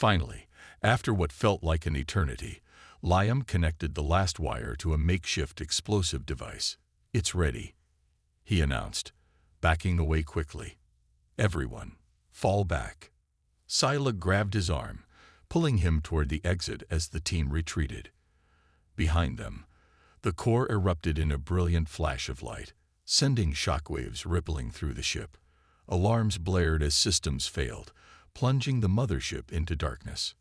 Finally, after what felt like an eternity, Liam connected the last wire to a makeshift explosive device. "It's ready," he announced, backing away quickly. "Everyone, fall back." Scylla grabbed his arm, pulling him toward the exit as the team retreated. Behind them, the core erupted in a brilliant flash of light, sending shockwaves rippling through the ship. Alarms blared as systems failed, plunging the mothership into darkness.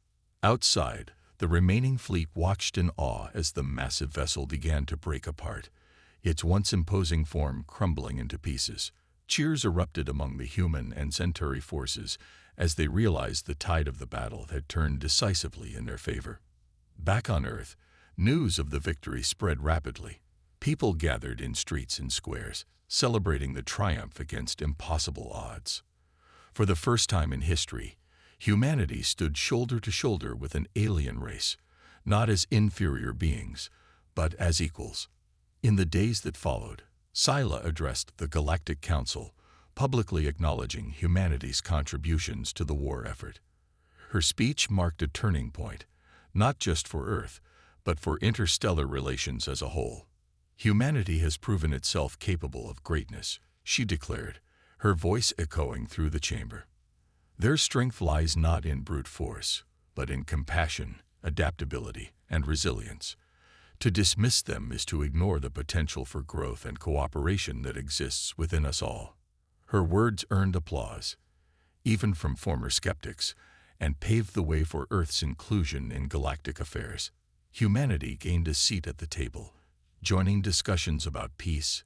Outside, the remaining fleet watched in awe as the massive vessel began to break apart, its once imposing form crumbling into pieces. Cheers erupted among the human and Centauri forces as they realized the tide of the battle had turned decisively in their favor. Back on Earth, news of the victory spread rapidly. People gathered in streets and squares, celebrating the triumph against impossible odds. For the first time in history, humanity stood shoulder to shoulder with an alien race, not as inferior beings, but as equals. In the days that followed, Scylla addressed the Galactic Council, publicly acknowledging humanity's contributions to the war effort. Her speech marked a turning point, not just for Earth, but for interstellar relations as a whole. "Humanity has proven itself capable of greatness," she declared, her voice echoing through the chamber. "Their strength lies not in brute force, but in compassion, adaptability, and resilience. To dismiss them is to ignore the potential for growth and cooperation that exists within us all." Her words earned applause, even from former skeptics, and paved the way for Earth's inclusion in galactic affairs. Humanity gained a seat at the table, joining discussions about peace,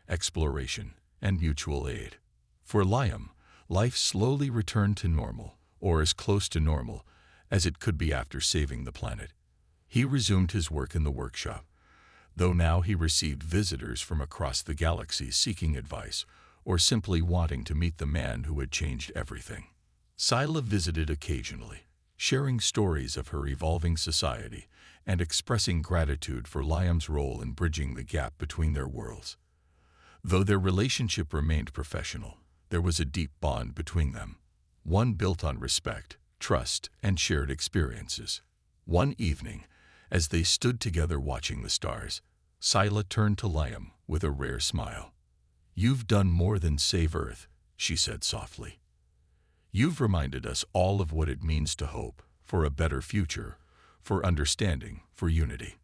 exploration, and mutual aid. For Liam, life slowly returned to normal, or as close to normal as it could be after saving the planet. He resumed his work in the workshop, though now he received visitors from across the galaxy seeking advice or simply wanting to meet the man who had changed everything. Scylla visited occasionally, sharing stories of her evolving society and expressing gratitude for Liam's role in bridging the gap between their worlds. Though their relationship remained professional, there was a deep bond between them, one built on respect, trust, and shared experiences. One evening, as they stood together watching the stars, Scylla turned to Liam with a rare smile. "You've done more than save Earth," she said softly. "You've reminded us all of what it means to hope for a better future, for understanding, for unity."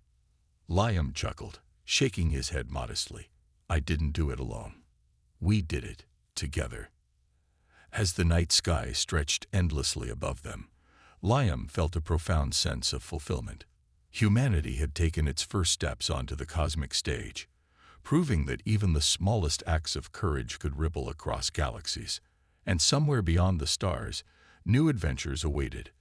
Liam chuckled, shaking his head modestly. "I didn't do it alone. We did it together." As the night sky stretched endlessly above them, Liam felt a profound sense of fulfillment. Humanity had taken its first steps onto the cosmic stage, proving that even the smallest acts of courage could ripple across galaxies. And somewhere beyond the stars, new adventures awaited.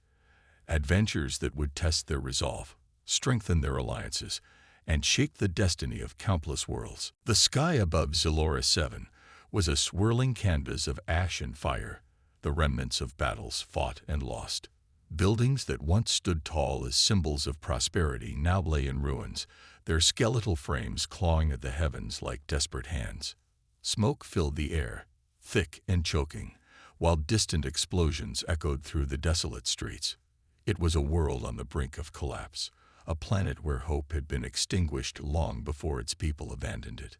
Adventures that would test their resolve, strengthen their alliances, and shape the destiny of countless worlds. The sky above Zalora 7 was a swirling canvas of ash and fire, the remnants of battles fought and lost. Buildings that once stood tall as symbols of prosperity now lay in ruins, their skeletal frames clawing at the heavens like desperate hands. Smoke filled the air, thick and choking, while distant explosions echoed through the desolate streets. It was a world on the brink of collapse, a planet where hope had been extinguished long before its people abandoned it.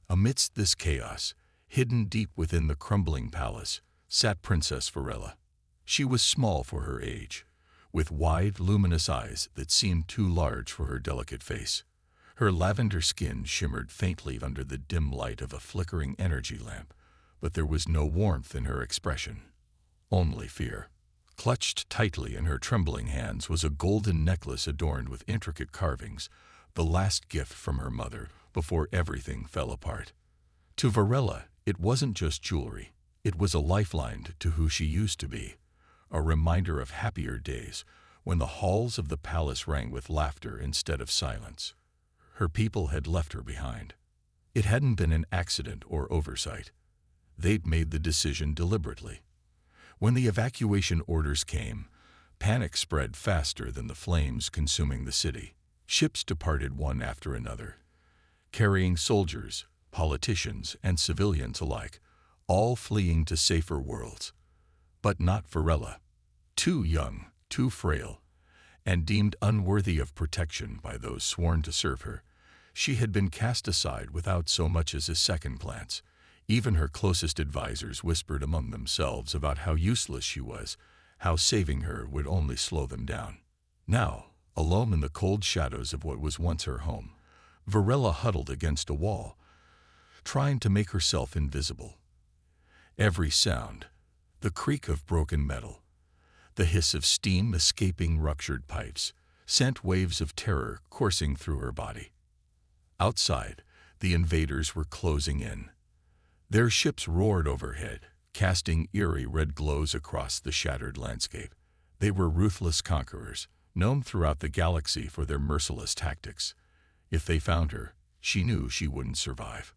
Amidst this chaos, hidden deep within the crumbling palace, sat Princess Varela. She was small for her age, with wide, luminous eyes that seemed too large for her delicate face. Her lavender skin shimmered faintly under the dim light of a flickering energy lamp, but there was no warmth in her expression, only fear. Clutched tightly in her trembling hands was a golden necklace adorned with intricate carvings, the last gift from her mother before everything fell apart. To Varela, it wasn't just jewelry. It was a lifeline to who she used to be, a reminder of happier days when the halls of the palace rang with laughter instead of silence. Her people had left her behind. It hadn't been an accident or oversight. They'd made the decision deliberately. When the evacuation orders came, panic spread faster than the flames consuming the city. Ships departed one after another, carrying soldiers, politicians, and civilians alike, all fleeing to safer worlds. But not Varela. Too young, too frail, and deemed unworthy of protection by those sworn to serve her. She had been cast aside without so much as a second glance. Even her closest advisors whispered among themselves about how useless she was, how saving her would only slow them down. Now, alone in the cold shadows of what was once her home, Varela huddled against a wall, trying to make herself invisible. Every sound, the creak of broken metal, the hiss of steam escaping ruptured pipes, sent waves of terror coursing through her body. Outside, the invaders were closing in. Their ships roared overhead, casting eerie red glows across the shattered landscape. They were ruthless conquerors, known throughout the galaxy for their merciless tactics. If they found her, she knew she wouldn't survive.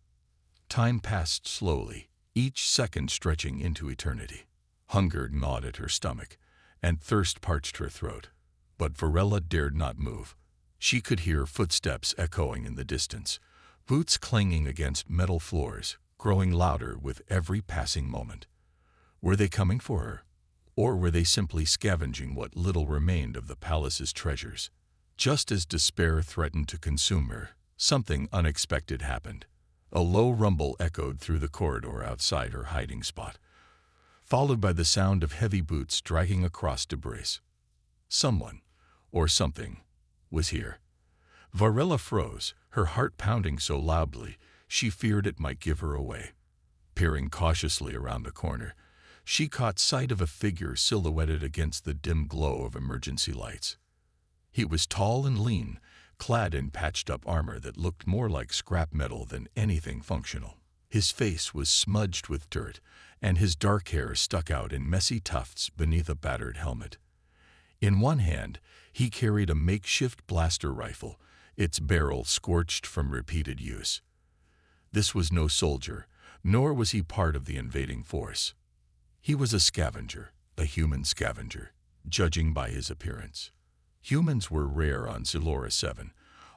Time passed slowly, each second stretching into eternity. Hunger gnawed at her stomach, and thirst parched her throat. But Varela dared not move. She could hear footsteps echoing in the distance, boots clanging against metal floors, growing louder with every passing moment. Were they coming for her? Or were they simply scavenging what little remained of the palace's treasures? Just as despair threatened to consume her, something unexpected happened. A low rumble echoed through the corridor outside her hiding spot, followed by the sound of heavy boots dragging across debris. Someone, or something, was here. Varela froze, her heart pounding so loudly she feared it might give her away. Peering cautiously around the corner, she caught sight of a figure silhouetted against the dim glow of emergency lights. He was tall and lean, clad in patched-up armor that looked more like scrap metal than anything functional. His face was smudged with dirt, and his dark hair stuck out in messy tufts beneath a battered helmet. In one hand, he carried a makeshift blaster rifle, its barrel scorched from repeated use. This was no soldier, nor was he part of the invading force. He was a scavenger, a human scavenger, judging by his appearance. Humans were rare on Silora 7,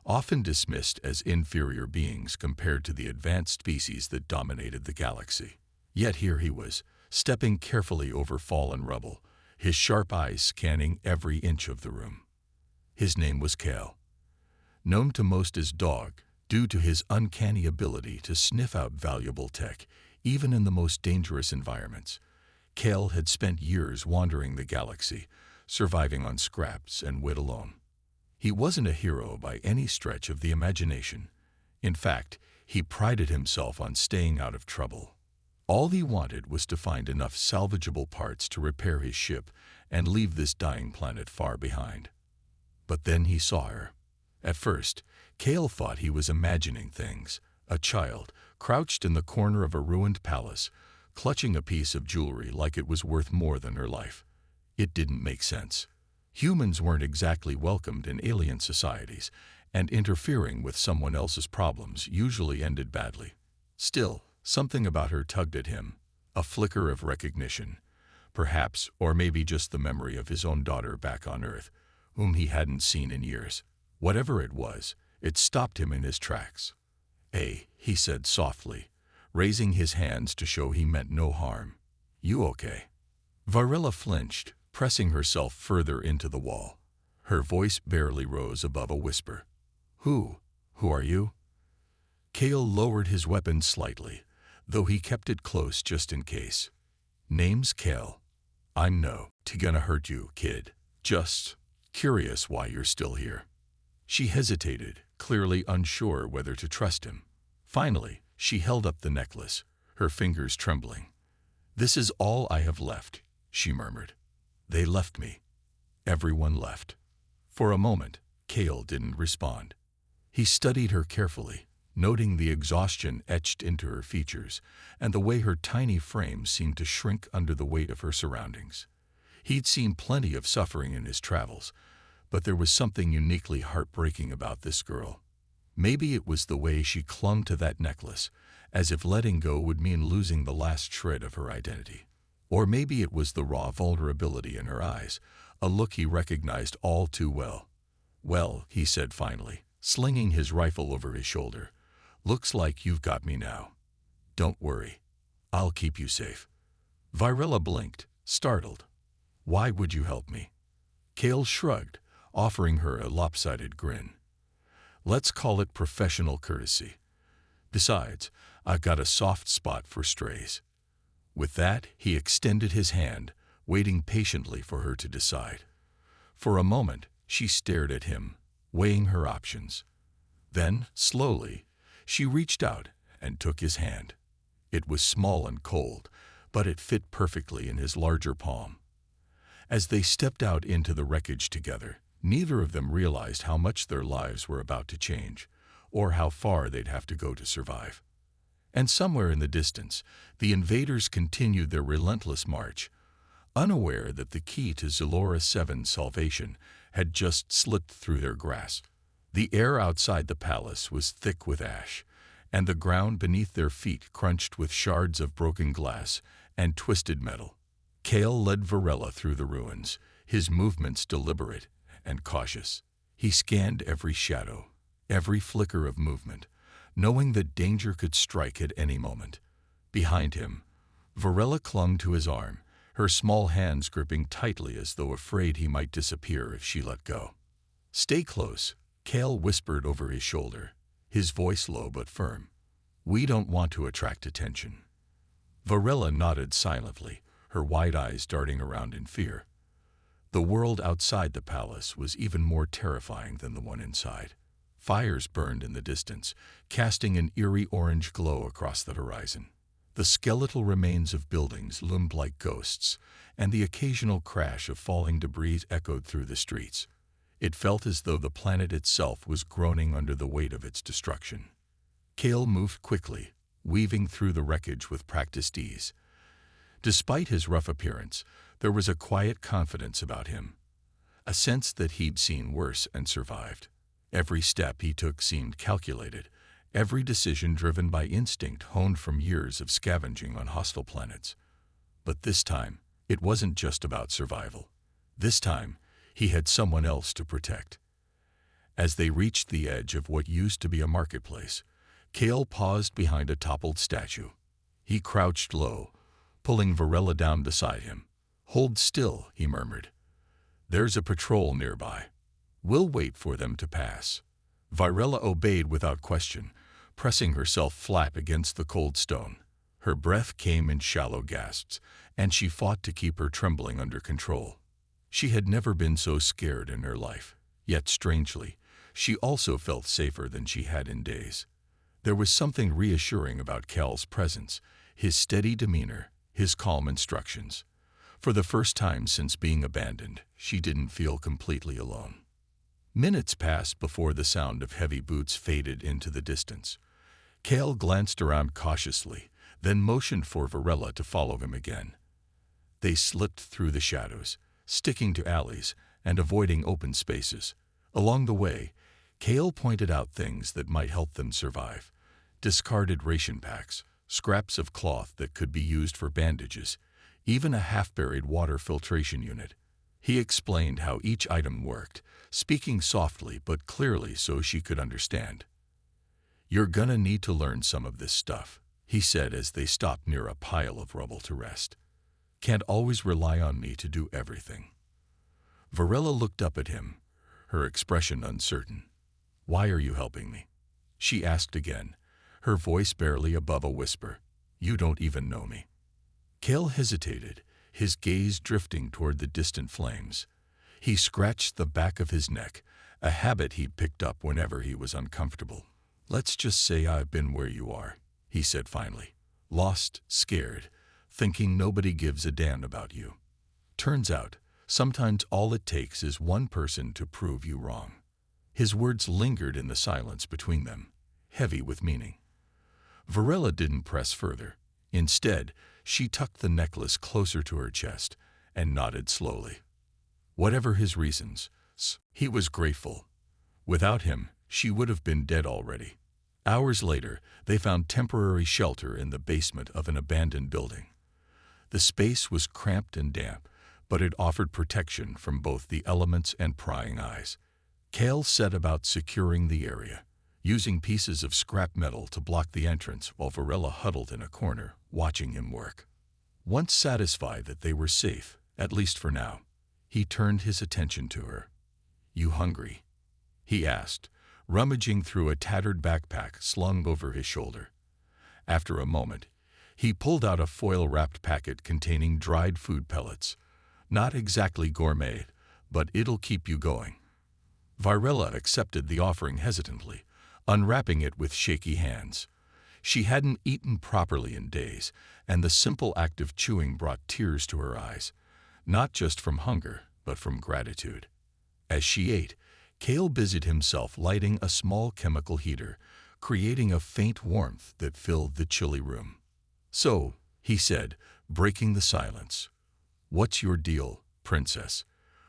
often dismissed as inferior beings compared to the advanced species that dominated the galaxy. Yet here he was, stepping carefully over fallen rubble, his sharp eyes scanning every inch of the room. His name was Kale. Known to most as Dog, due to his uncanny ability to sniff out valuable tech, even in the most dangerous environments. Kale had spent years wandering the galaxy, surviving on scraps and wit alone. He wasn't a hero by any stretch of the imagination. In fact, he prided himself on staying out of trouble. All he wanted was to find enough salvageable parts to repair his ship and leave this dying planet far behind. But then he saw her. At first, Kale thought he was imagining things. A child, crouched in the corner of a ruined palace, clutching a piece of jewelry like it was worth more than her life. It didn't make sense. Humans weren't exactly welcomed in alien societies, and interfering with someone else's problems usually ended badly. Still, something about her tugged at him, a flicker of recognition, perhaps, or maybe just the memory of his own daughter back on Earth, whom he hadn't seen in years. Whatever it was, it stopped him in his tracks. "Hey," he said softly, raising his hands to show he meant no harm. "You okay?" Varela flinched, pressing herself further into the wall. Her voice barely rose above a whisper. Who are you?" Kale lowered his weapon slightly, though he kept it close just in case. "Name's Kale. I'm no gonna hurt you, kid. Just curious why you're still here." She hesitated, clearly unsure whether to trust him. Finally, she held up the necklace, her fingers trembling. "This is all I have left," she murmured. "They left me. Everyone left." For a moment, Kale didn't respond. He studied her carefully, noting the exhaustion etched into her features and the way her tiny frame seemed to shrink under the weight of her surroundings. He'd seen plenty of suffering in his travels, but there was something uniquely heartbreaking about this girl. Maybe it was the way she clung to that necklace, as if letting go would mean losing the last shred of her identity. Or maybe it was the raw vulnerability in her eyes, a look he recognized all too well. "Well," he said finally, slinging his rifle over his shoulder, "looks like you've got me now. Don't worry. I'll keep you safe." Varela blinked, startled. "Why would you help me?" Kale shrugged, offering her a lopsided grin. Let's call it professional courtesy. Besides, I've got a soft spot for strays. With that, he extended his hand, waiting patiently for her to decide. For a moment, she stared at him, weighing her options. Then, slowly, she reached out and took his hand. It was small and cold, but it fit perfectly in his larger palm. As they stepped out into the wreckage together, neither of them realized how much their lives were about to change, or how far they'd have to go to survive. And somewhere in the distance, the invaders continued their relentless march, unaware that the key to Zalora 7's salvation had just slipped through their grasp. The air outside the palace was thick with ash, and the ground beneath their feet crunched with shards of broken glass and twisted metal. Kale led Varela through the ruins, his movements deliberate and cautious. He scanned every shadow, every flicker of movement, knowing that danger could strike at any moment. Behind him, Varela clung to his arm, her small hands gripping tightly as though afraid he might disappear if she let go. "Stay close," Kale whispered over his shoulder, his voice low but firm. "We don't want to attract attention." Varela nodded silently, her wide eyes darting around in fear. The world outside the palace was even more terrifying than the one inside. Fires burned in the distance, casting an eerie orange glow across the horizon. The skeletal remains of buildings loomed like ghosts, and the occasional crash of falling debris echoed through the streets. It felt as though the planet itself was groaning under the weight of its destruction. Kale moved quickly, weaving through the wreckage with practiced ease. Despite his rough appearance, there was a quiet confidence about him, a sense that he'd seen worse and survived. Every step he took seemed calculated, every decision driven by instinct honed from years of scavenging on hostile planets. But this time, it wasn't just about survival. This time, he had someone else to protect. As they reached the edge of what used to be a marketplace, Kale paused behind a toppled statue. He crouched low, pulling Varela down beside him. "Hold still," he murmured. "There's a patrol nearby. We'll wait for them to pass." Varela obeyed without question, pressing herself flat against the cold stone. Her breath came in shallow gasps, and she fought to keep her trembling under control. She had never been so scared in her life, yet strangely, she also felt safer than she had in days. There was something reassuring about Cal's presence, his steady demeanor, his calm instructions. For the first time since being abandoned, she didn't feel completely alone. Minutes passed before the sound of heavy boots faded into the distance. Kale glanced around cautiously, then motioned for Varela to follow him again. They slipped through the shadows, sticking to alleys and avoiding open spaces. Along the way, Kale pointed out things that might help them survive. Discarded ration packs, scraps of cloth that could be used for bandages, even a half-buried water filtration unit. He explained how each item worked, speaking softly but clearly so she could understand. "You're gonna need to learn some of this stuff," he said as they stopped near a pile of rubble to rest. "Can't always rely on me to do everything." Varela looked up at him, her expression uncertain. "Why are you helping me?" she asked again, her voice barely above a whisper. "You don't even know me." Kale hesitated, his gaze drifting toward the distant flames. He scratched the back of his neck, a habit he'd picked up whenever he was uncomfortable. "Let's just say I've been where you are," he said finally. "Lost, scared, thinking nobody gives a damn about you. Turns out, sometimes all it takes is one person to prove you wrong." His words lingered in the silence between them, heavy with meaning. Varela didn't press further. Instead, she tucked the necklace closer to her chest and nodded slowly. Whatever his reasons, he was grateful. Without him, she would have been dead already. Hours later, they found temporary shelter in the basement of an abandoned building. The space was cramped and damp, but it offered protection from both the elements and prying eyes. Kale set about securing the area, using pieces of scrap metal to block the entrance while Varela huddled in a corner, watching him work. Once satisfied that they were safe, at least for now, He turned his attention to her. "You hungry?" he asked, rummaging through a tattered backpack slung over his shoulder. After a moment, he pulled out a foil-wrapped packet containing dried food pellets. "Not exactly gourmet, but it'll keep you going." Varela accepted the offering hesitantly, unwrapping it with shaky hands. She hadn't eaten properly in days, and the simple act of chewing brought tears to her eyes, not just from hunger, but from gratitude. As she ate, Cale busied himself lighting a small chemical heater, creating a faint warmth that filled the chilly room. "So," he said, breaking the silence, "what's your deal, princess?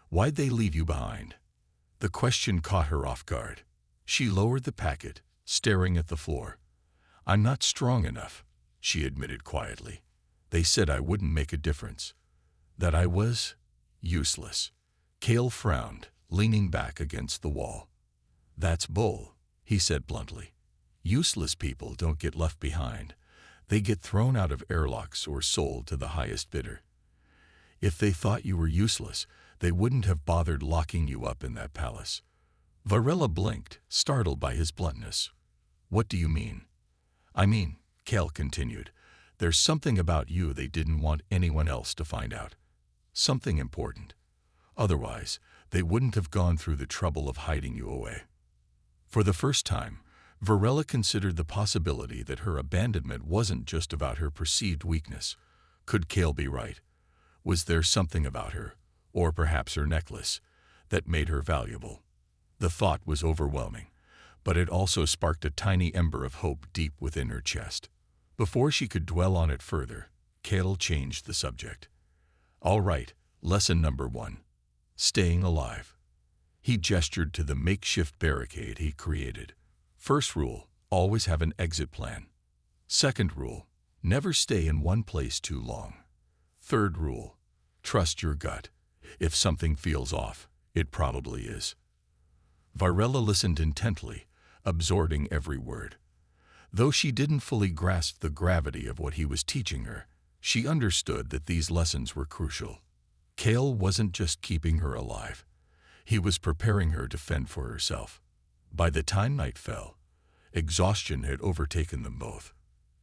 Why'd they leave you behind?" The question caught her off guard. She lowered the packet, staring at the floor. "I'm not strong enough," she admitted quietly. "They said I wouldn't make a difference. That I was useless." Cale frowned, leaning back against the wall. "That's bull," he said bluntly. "Useless people don't get left behind. They get thrown out of airlocks or sold to the highest bidder. If they thought you were useless, they wouldn't have bothered locking you up in that palace." Varela blinked, startled by his bluntness. "What do you mean?" "I mean," Cale continued, "there's something about you they didn't want anyone else to find out. Something important. Otherwise, they wouldn't have gone through the trouble of hiding you away." For the first time, Varela considered the possibility that her abandonment wasn't just about her perceived weakness. Could Cale be right? Was there something about her, or perhaps her necklace, that made her valuable? The thought was overwhelming, but it also sparked a tiny ember of hope deep within her chest. Before she could dwell on it further, Cale changed the subject. "All right, lesson number 1. Staying alive." He gestured to the makeshift barricade he created. "First rule, always have an exit plan. Second rule, never stay in one place too long. Third rule, trust your gut. If something feels off, it probably is." Varela listened intently, absorbing every word. Though she didn't fully grasp the gravity of what he was teaching her, she understood that these lessons were crucial. Cale wasn't just keeping her alive. He was preparing her to fend for herself. By the time night fell, exhaustion had overtaken them both.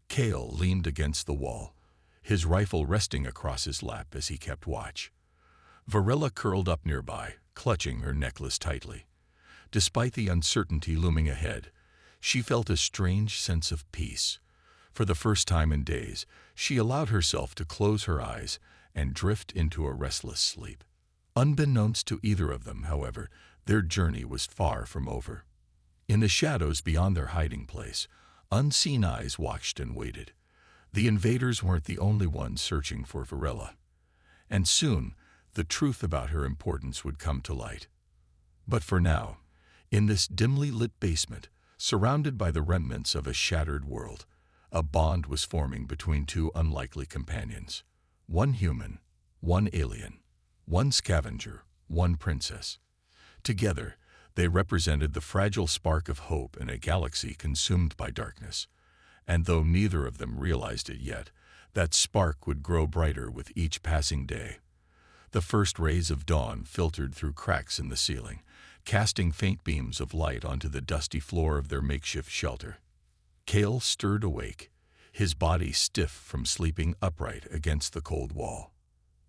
Cale leaned against the wall, his rifle resting across his lap as he kept watch. Varela curled up nearby, clutching her necklace tightly. Despite the uncertainty looming ahead, she felt a strange sense of peace. For the first time in days, she allowed herself to close her eyes and drift into a restless sleep. Unbeknownst to either of them, however, their journey was far from over. In the shadows beyond their hiding place, unseen eyes watched and waited. The invaders weren't the only ones searching for Varela. And soon, the truth about her importance would come to light. But for now, in this dimly lit basement, surrounded by the remnants of a shattered world, a bond was forming between two unlikely companions. One human, one alien, one scavenger, one princess. Together, they represented the fragile spark of hope in a galaxy consumed by darkness. And though neither of them realized it yet, that spark would grow brighter with each passing day. The first rays of dawn filtered through cracks in the ceiling, casting faint beams of light onto the dusty floor of their makeshift shelter. Cale stirred awake, his body stiff from sleeping upright against the cold wall.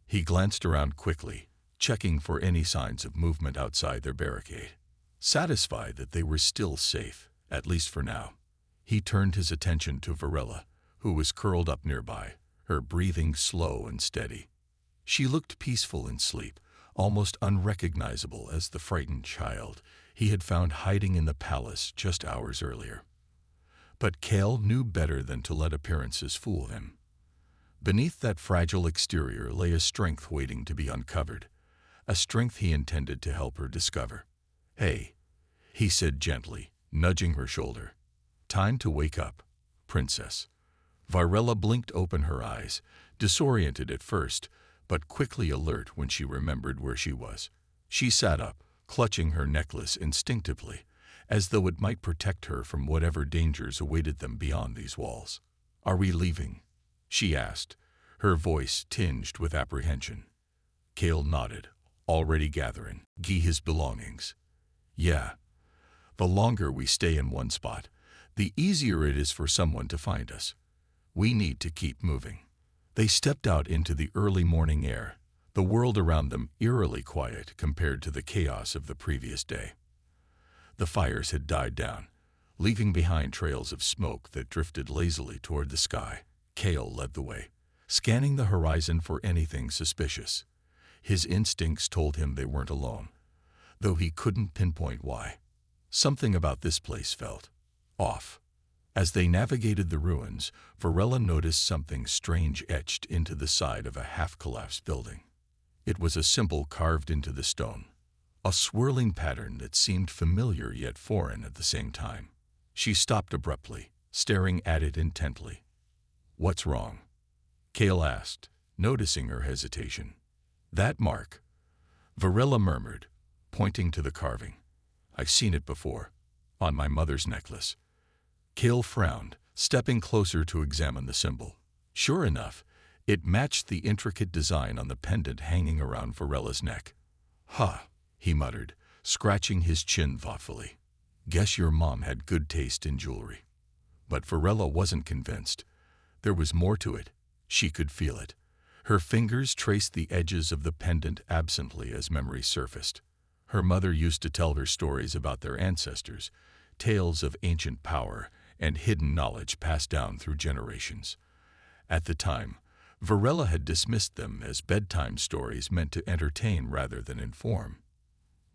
He glanced around quickly, checking for any signs of movement outside their barricade. Satisfied that they were still safe, at least for now, he turned his attention to Varela, who was curled up nearby, her breathing slow and steady. She looked peaceful in sleep, almost unrecognizable as the frightened child he had found hiding in the palace just hours earlier. But Cale knew better than to let appearances fool him. Beneath that fragile exterior lay a strength waiting to be uncovered, a strength he intended to help her discover. "Hey," he said gently, nudging her shoulder. "Time to wake up, princess." Varela blinked open her eyes, disoriented at first, but quickly alert when she remembered where she was. She sat up, clutching her necklace instinctively, as though it might protect her from whatever dangers awaited them beyond these walls. "Are we leaving?" she asked, her voice tinged with apprehension. Cale nodded, already gathering his belongings. Yeah, the longer we stay in one spot, the easier it is for someone to find us. We need to keep moving. They stepped out into the early morning air, the world around them eerily quiet compared to the chaos of the previous day. The fires had died down, leaving behind trails of smoke that drifted lazily toward the sky. Cale led the way, scanning the horizon for anything suspicious. His instincts told him they weren't alone, though he couldn't pinpoint why. Something about this place felt off. As they navigated the ruins, Varela noticed something strange etched into the side of a half-collapsed building. It was a symbol carved into the stone, a swirling pattern that seemed familiar yet foreign at the same time. She stopped abruptly, staring at it intently. "What's wrong?" Cale asked, noticing her hesitation. "That mark," Varela murmured, pointing to the carving. "I've seen it before, on my mother's necklace." Cale frowned, stepping closer to examine the symbol. Sure enough, it matched the intricate design on the pendant hanging around Varela's neck. "Huh," he muttered, scratching his chin thoughtfully. "Guess your mom had good taste in jewelry." But Varela wasn't convinced. There was more to it. She could feel it. Her fingers traced the edges of the pendant absently as memory surfaced. Her mother used to tell her stories about their ancestors, tales of ancient power and hidden knowledge passed down through generations. At the time, Varela had dismissed them as bedtime stories meant to entertain rather than inform.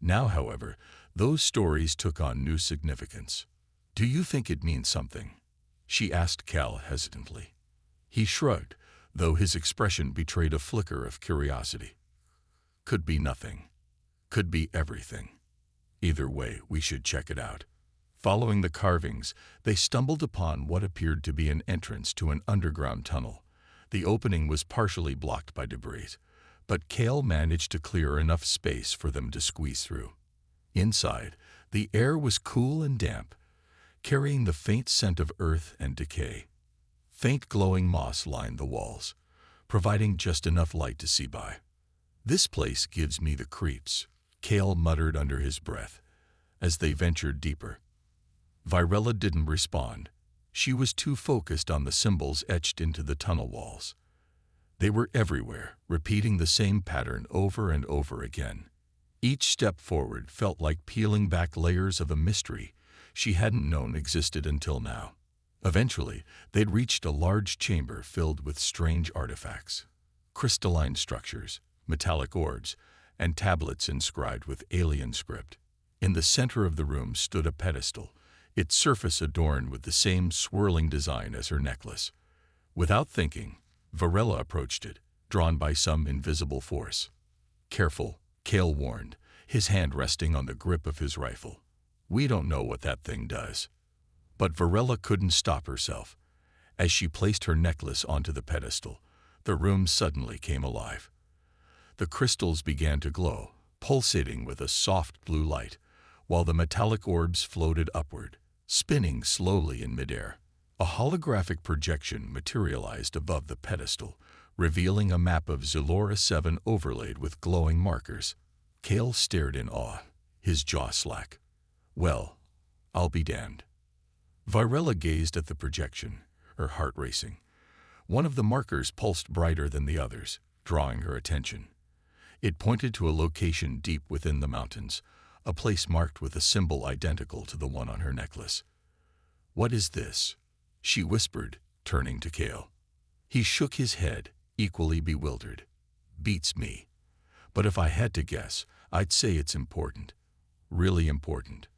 Now, however, those stories took on new significance. "Do you think it means something?" she asked Cale hesitantly. He shrugged, though his expression betrayed a flicker of curiosity. "Could be nothing. Could be everything. Either way, we should check it out." Following the carvings, they stumbled upon what appeared to be an entrance to an underground tunnel. The opening was partially blocked by debris, but Cale managed to clear enough space for them to squeeze through. Inside, the air was cool and damp, carrying the faint scent of earth and decay. Faint glowing moss lined the walls, providing just enough light to see by. "This place gives me the creeps," Cale muttered under his breath, as they ventured deeper. Varela didn't respond. She was too focused on the symbols etched into the tunnel walls. They were everywhere, repeating the same pattern over and over again. Each step forward felt like peeling back layers of a mystery she hadn't known existed until now. Eventually, they'd reached a large chamber filled with strange artifacts. Crystalline structures, metallic orbs, and tablets inscribed with alien script. In the center of the room stood a pedestal, its surface adorned with the same swirling design as her necklace. Without thinking, Varela approached it, drawn by some invisible force. "Careful," Cale warned, his hand resting on the grip of his rifle. "We don't know what that thing does." But Varela couldn't stop herself. As she placed her necklace onto the pedestal, the room suddenly came alive. The crystals began to glow, pulsating with a soft blue light, while the metallic orbs floated upward, spinning slowly in midair. A holographic projection materialized above the pedestal, revealing a map of Zalora 7 overlaid with glowing markers. Cale stared in awe, his jaw slack. "Well, I'll be damned." Varela gazed at the projection, her heart racing. One of the markers pulsed brighter than the others, drawing her attention. It pointed to a location deep within the mountains, a place marked with a symbol identical to the one on her necklace. "What is this?" she whispered, turning to Cale. He shook his head, equally bewildered. "Beats me. But if I had to guess, I'd say it's important. Really important."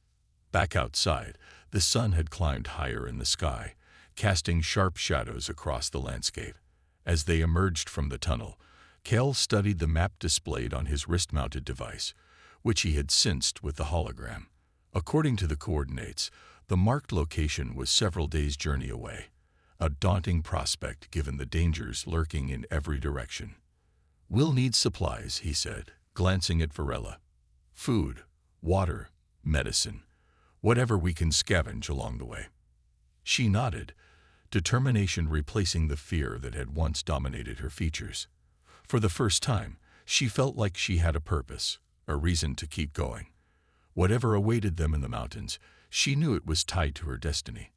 Back outside, the sun had climbed higher in the sky, casting sharp shadows across the landscape. As they emerged from the tunnel, Cale studied the map displayed on his wrist-mounted device, which he had synced with the hologram. According to the coordinates, the marked location was several days' journey away, a daunting prospect given the dangers lurking in every direction. "We'll need supplies," he said, glancing at Varela. "Food, water, medicine, whatever we can scavenge along the way." She nodded, determination replacing the fear that had once dominated her features. For the first time, She felt like she had a purpose, a reason to keep going. Whatever awaited them in the mountains, she knew it was tied to her destiny.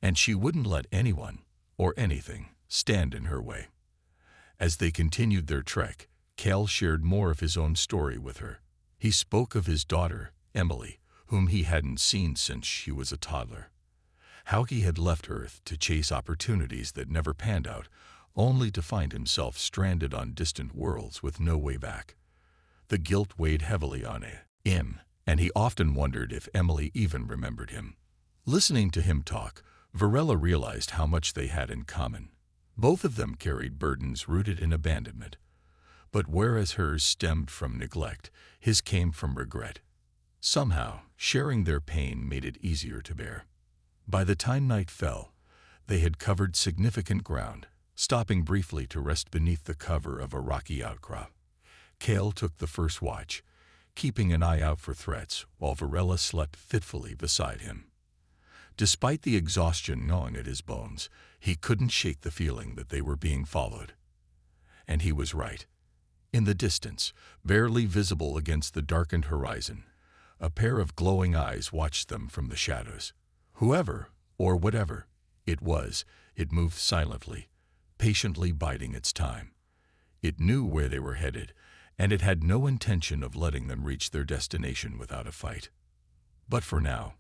And she wouldn't let anyone, or anything, stand in her way. As they continued their trek, Cal shared more of his own story with her. He spoke of his daughter, Emily, whom he hadn't seen since she was a toddler. How he had left Earth to chase opportunities that never panned out, only to find himself stranded on distant worlds with no way back. The guilt weighed heavily on him, and he often wondered if Emily even remembered him. Listening to him talk, Varela realized how much they had in common. Both of them carried burdens rooted in abandonment. But whereas hers stemmed from neglect, his came from regret. Somehow, sharing their pain made it easier to bear. By the time night fell, they had covered significant ground, stopping briefly to rest beneath the cover of a rocky outcrop. Cale took the first watch, keeping an eye out for threats, while Varela slept fitfully beside him. Despite the exhaustion gnawing at his bones, he couldn't shake the feeling that they were being followed. And he was right. In the distance, barely visible against the darkened horizon, a pair of glowing eyes watched them from the shadows. Whoever, or whatever, it was, it moved silently, patiently biding its time. It knew where they were headed, and it had no intention of letting them reach their destination without a fight. But for now,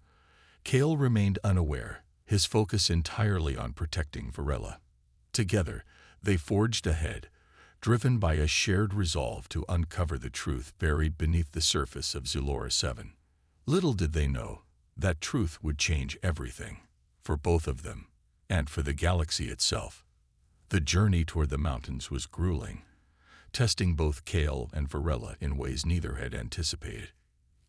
Cale remained unaware, his focus entirely on protecting Varela. Together, they forged ahead, driven by a shared resolve to uncover the truth buried beneath the surface of Zulora 7. Little did they know, that truth would change everything, for both of them, and for the galaxy itself. The journey toward the mountains was grueling, testing both Cale and Varela in ways neither had anticipated.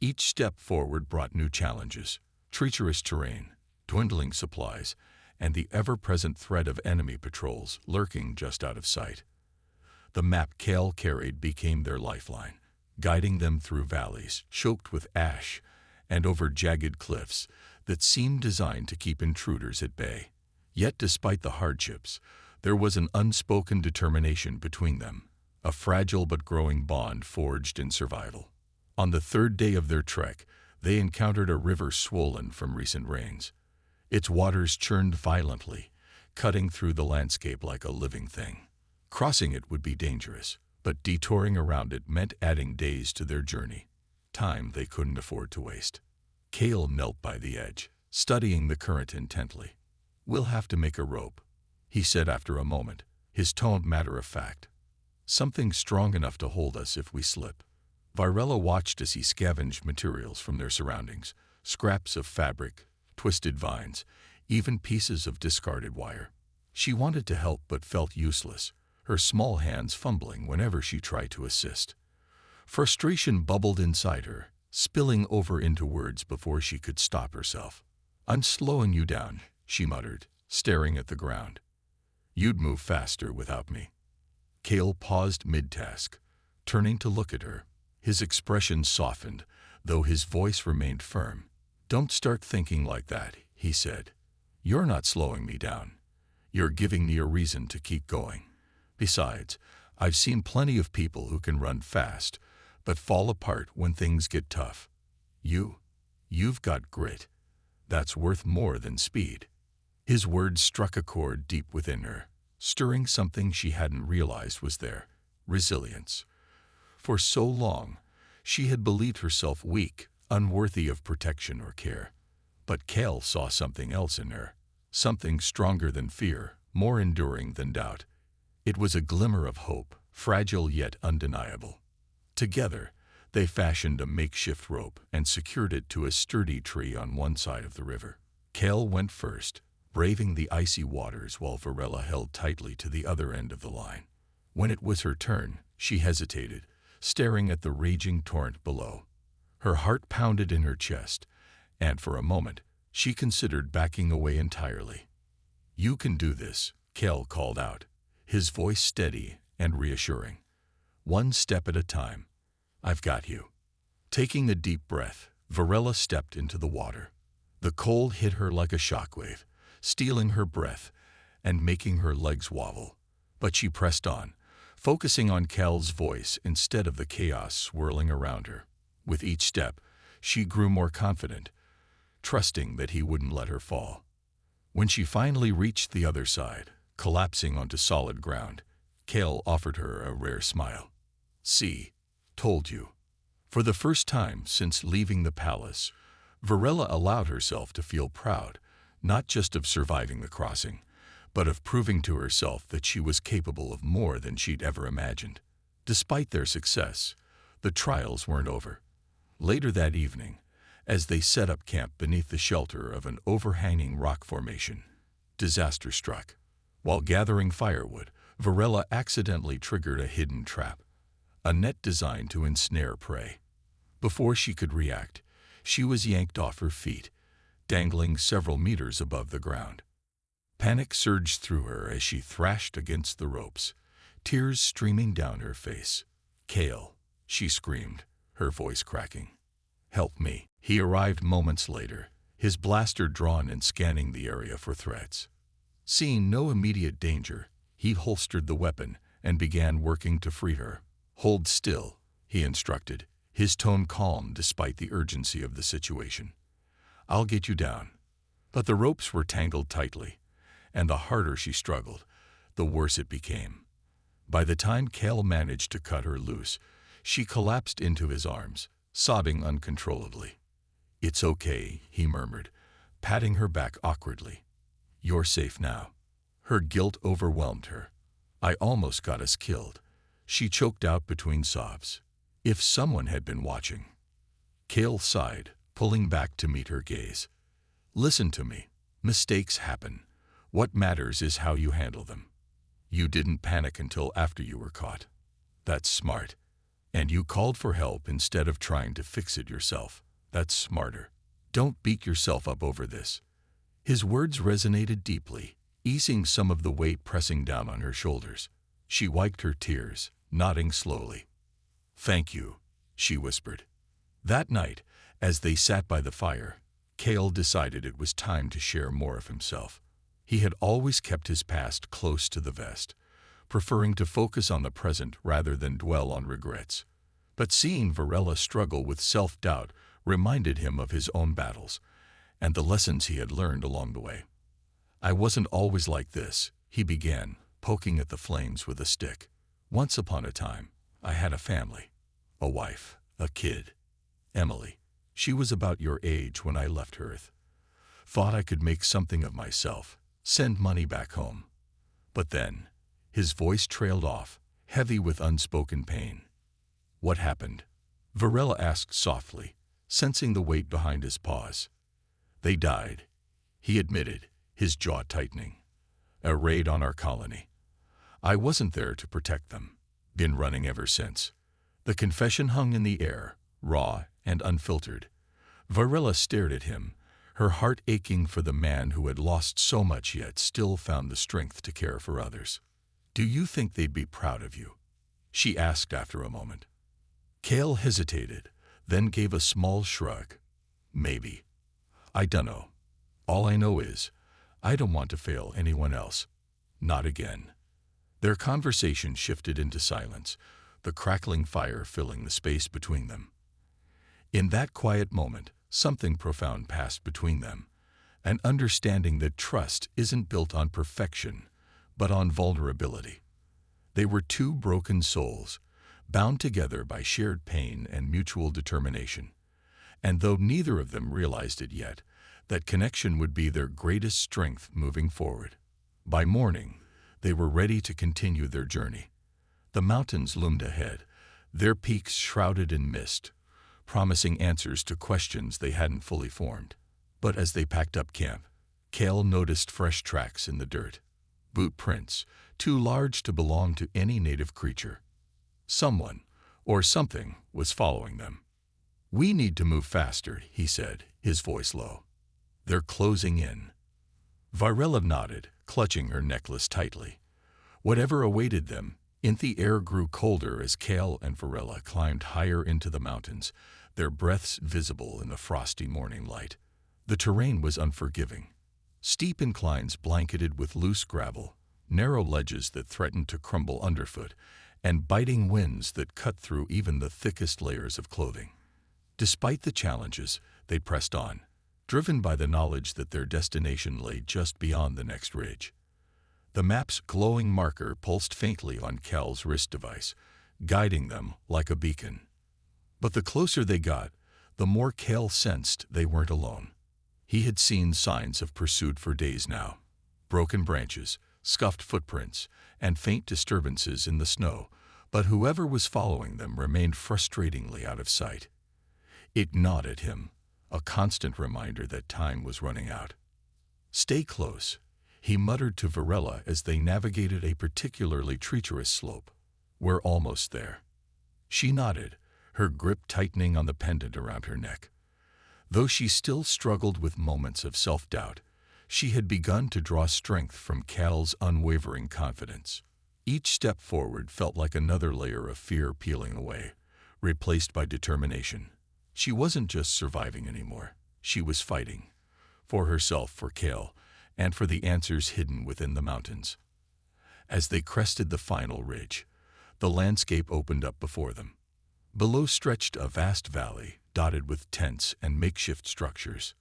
Each step forward brought new challenges: treacherous terrain, dwindling supplies, and the ever-present threat of enemy patrols lurking just out of sight. The map Cale carried became their lifeline, guiding them through valleys choked with ash and over jagged cliffs that seemed designed to keep intruders at bay. Yet despite the hardships, there was an unspoken determination between them, a fragile but growing bond forged in survival. On the third day of their trek, they encountered a river swollen from recent rains. Its waters churned violently, cutting through the landscape like a living thing. Crossing it would be dangerous, but detouring around it meant adding days to their journey, time they couldn't afford to waste. Cale knelt by the edge, studying the current intently. "We'll have to make a rope," he said after a moment, his tone matter-of-fact. "Something strong enough to hold us if we slip." Varela watched as he scavenged materials from their surroundings, scraps of fabric, twisted vines, even pieces of discarded wire. She wanted to help but felt useless, her small hands fumbling whenever she tried to assist. Frustration bubbled inside her, spilling over into words before she could stop herself. "I'm slowing you down," she muttered, staring at the ground. "You'd move faster without me." Cale paused mid-task, turning to look at her. His expression softened, though his voice remained firm. "Don't start thinking like that," he said. "You're not slowing me down. You're giving me a reason to keep going. Besides, I've seen plenty of people who can run fast, but fall apart when things get tough. You've got grit. That's worth more than speed." His words struck a chord deep within her, stirring something she hadn't realized was there: resilience. For so long, she had believed herself weak, unworthy of protection or care. But Cale saw something else in her, something stronger than fear, more enduring than doubt. It was a glimmer of hope, fragile yet undeniable. Together, they fashioned a makeshift rope and secured it to a sturdy tree on one side of the river. Cale went first, braving the icy waters while Varela held tightly to the other end of the line. When it was her turn, she hesitated, staring at the raging torrent below. Her heart pounded in her chest, and for a moment, she considered backing away entirely. "You can do this," Cale called out, his voice steady and reassuring. "One step at a time. I've got you." Taking a deep breath, Varela stepped into the water. The cold hit her like a shockwave, stealing her breath and making her legs wobble. But she pressed on, focusing on Kel's voice instead of the chaos swirling around her. With each step, she grew more confident, trusting that he wouldn't let her fall. When she finally reached the other side, collapsing onto solid ground, Kel offered her a rare smile. "See, told you." For the first time since leaving the palace, Varela allowed herself to feel proud, not just of surviving the crossing, but of proving to herself that she was capable of more than she'd ever imagined. Despite their success, the trials weren't over. Later that evening, as they set up camp beneath the shelter of an overhanging rock formation, disaster struck. While gathering firewood, Varela accidentally triggered a hidden trap, a net designed to ensnare prey. Before she could react, she was yanked off her feet, dangling several meters above the ground. Panic surged through her as she thrashed against the ropes, tears streaming down her face. "Kel," she screamed, her voice cracking. "Help me." He arrived moments later, his blaster drawn and scanning the area for threats. Seeing no immediate danger, he holstered the weapon and began working to free her. "Hold still," he instructed, his tone calm despite the urgency of the situation. "I'll get you down." But the ropes were tangled tightly, and the harder she struggled, the worse it became. By the time Kel managed to cut her loose, she collapsed into his arms, sobbing uncontrollably. "It's okay," he murmured, patting her back awkwardly. "You're safe now." Her guilt overwhelmed her. "I almost got us killed," she choked out between sobs. "If someone had been watching." Kel sighed, pulling back to meet her gaze. "Listen to me. Mistakes happen. What matters is how you handle them. You didn't panic until after you were caught. That's smart. And you called for help instead of trying to fix it yourself. That's smarter. Don't beat yourself up over this." His words resonated deeply, easing some of the weight pressing down on her shoulders. She wiped her tears, nodding slowly. "Thank you," she whispered. That night, as they sat by the fire, Kel decided it was time to share more of himself. He had always kept his past close to the vest, preferring to focus on the present rather than dwell on regrets. But seeing Varela struggle with self-doubt reminded him of his own battles and the lessons he had learned along the way. "I wasn't always like this," he began, poking at the flames with a stick. "Once upon a time, I had a family, a wife, a kid. Emily, she was about your age when I left Earth. Thought I could make something of myself, send money back home. But then," his voice trailed off, heavy with unspoken pain. "What happened?" Varela asked softly, sensing the weight behind his pause. "They died," he admitted, his jaw tightening. "A raid on our colony. I wasn't there to protect them. Been running ever since." The confession hung in the air, raw and unfiltered. Varela stared at him, her heart aching for the man who had lost so much yet still found the strength to care for others. "Do you think they'd be proud of you?" she asked after a moment. Kel hesitated, then gave a small shrug. "Maybe. I dunno. All I know is, I don't want to fail anyone else. Not again." Their conversation shifted into silence, the crackling fire filling the space between them. In that quiet moment, something profound passed between them, an understanding that trust isn't built on perfection, but on vulnerability. They were two broken souls, bound together by shared pain and mutual determination. And though neither of them realized it yet, that connection would be their greatest strength moving forward. By morning, they were ready to continue their journey. The mountains loomed ahead, their peaks shrouded in mist, promising answers to questions they hadn't fully formed. But as they packed up camp, Kel noticed fresh tracks in the dirt. Boot prints, too large to belong to any native creature. Someone, or something, was following them. "We need to move faster," he said, his voice low. "They're closing in." Varela nodded, clutching her necklace tightly. Whatever awaited them, the air grew colder as Kel and Varela climbed higher into the mountains, their breaths visible in the frosty morning light. The terrain was unforgiving. Steep inclines blanketed with loose gravel, narrow ledges that threatened to crumble underfoot, and biting winds that cut through even the thickest layers of clothing. Despite the challenges, they pressed on, driven by the knowledge that their destination lay just beyond the next ridge. The map's glowing marker pulsed faintly on Cal's wrist device, guiding them like a beacon. But the closer they got, the more Cal sensed they weren't alone. He had seen signs of pursuit for days now. Broken branches, scuffed footprints, and faint disturbances in the snow, but whoever was following them remained frustratingly out of sight. It gnawed at him, a constant reminder that time was running out. "Stay close," he muttered to Varela as they navigated a particularly treacherous slope. "We're almost there." She nodded, her grip tightening on the pendant around her neck. Though she still struggled with moments of self-doubt, she had begun to draw strength from Cal's unwavering confidence. Each step forward felt like another layer of fear peeling away, replaced by determination. She wasn't just surviving anymore. She was fighting. For herself, for Cal, and for the answers hidden within the mountains. As they crested the final ridge, the landscape opened up before them. Below stretched a vast valley, dotted with tents and makeshift structures.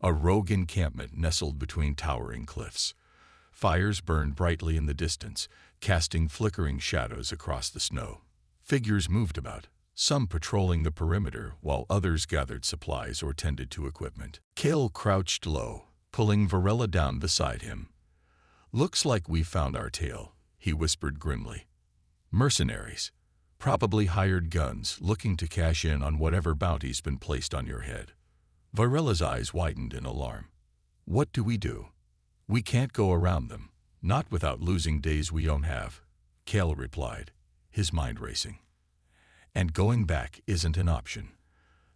A rogue encampment nestled between towering cliffs. Fires burned brightly in the distance, casting flickering shadows across the snow. Figures moved about, some patrolling the perimeter while others gathered supplies or tended to equipment. Cal crouched low, pulling Varela down beside him. "Looks like we found our tail," he whispered grimly. "Mercenaries. Probably hired guns, looking to cash in on whatever bounty's been placed on your head." Varela's eyes widened in alarm. "What do we do?" "We can't go around them, not without losing days we don't have," Cal replied, his mind racing. "And going back isn't an option.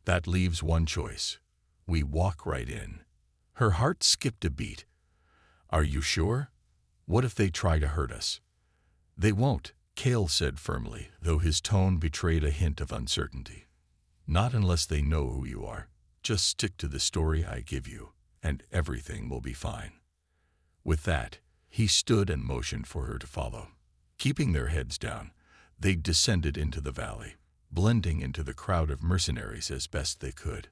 That leaves one choice. We walk right in." Her heart skipped a beat. "Are you sure? What if they try to hurt us?" "They won't," Cal said firmly, though his tone betrayed a hint of uncertainty. "Not unless they know who you are. Just stick to the story I give you, and everything will be fine." With that, he stood and motioned for her to follow. Keeping their heads down, they descended into the valley, blending into the crowd of mercenaries as best they could.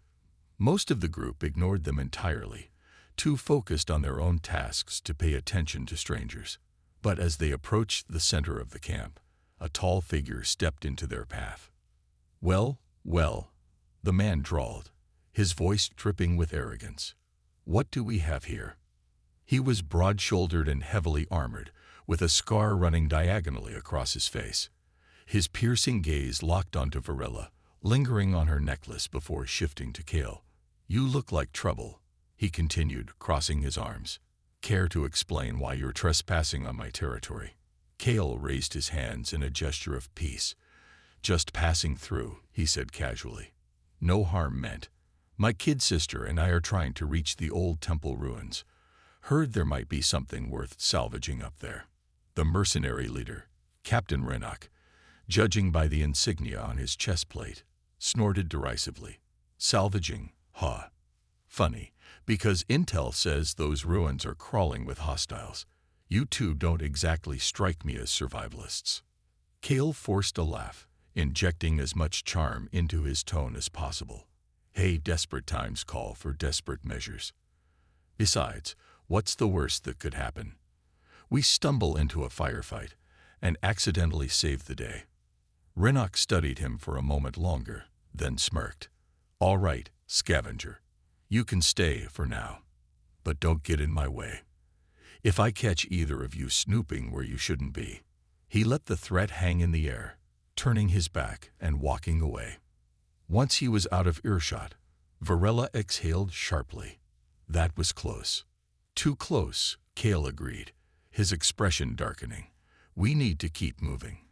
Most of the group ignored them entirely, too focused on their own tasks to pay attention to strangers. But as they approached the center of the camp, a tall figure stepped into their path. "Well, well," the man drawled, his voice dripping with arrogance. "What do we have here?" He was broad-shouldered and heavily armored, with a scar running diagonally across his face. His piercing gaze locked onto Varela, lingering on her necklace before shifting to Cal. "You look like trouble," he continued, crossing his arms. "Care to explain why you're trespassing on my territory?" Cal raised his hands in a gesture of peace. "Just passing through," he said casually. "No harm meant. My kid sister and I are trying to reach the old temple ruins. Heard there might be something worth salvaging up there." The mercenary leader, Captain Renok, judging by the insignia on his chest plate, snorted derisively. "Salvaging, huh? Funny, because intel says those ruins are crawling with hostiles. You two don't exactly strike me as survivalists." Cal forced a laugh, injecting as much charm into his tone as possible. "Hey, desperate times call for desperate measures. Besides, what's the worst that could happen? We stumble into a firefight and accidentally save the day." Renok studied him for a moment longer, then smirked. "All right, scavenger. You can stay for now, but don't get in my way. If I catch either of you snooping where you shouldn't be." He let the threat hang in the air, turning his back and walking away. Once he was out of earshot, Varela exhaled sharply. That was close. "Too close," Cal agreed, his expression darkening. "We need to keep moving.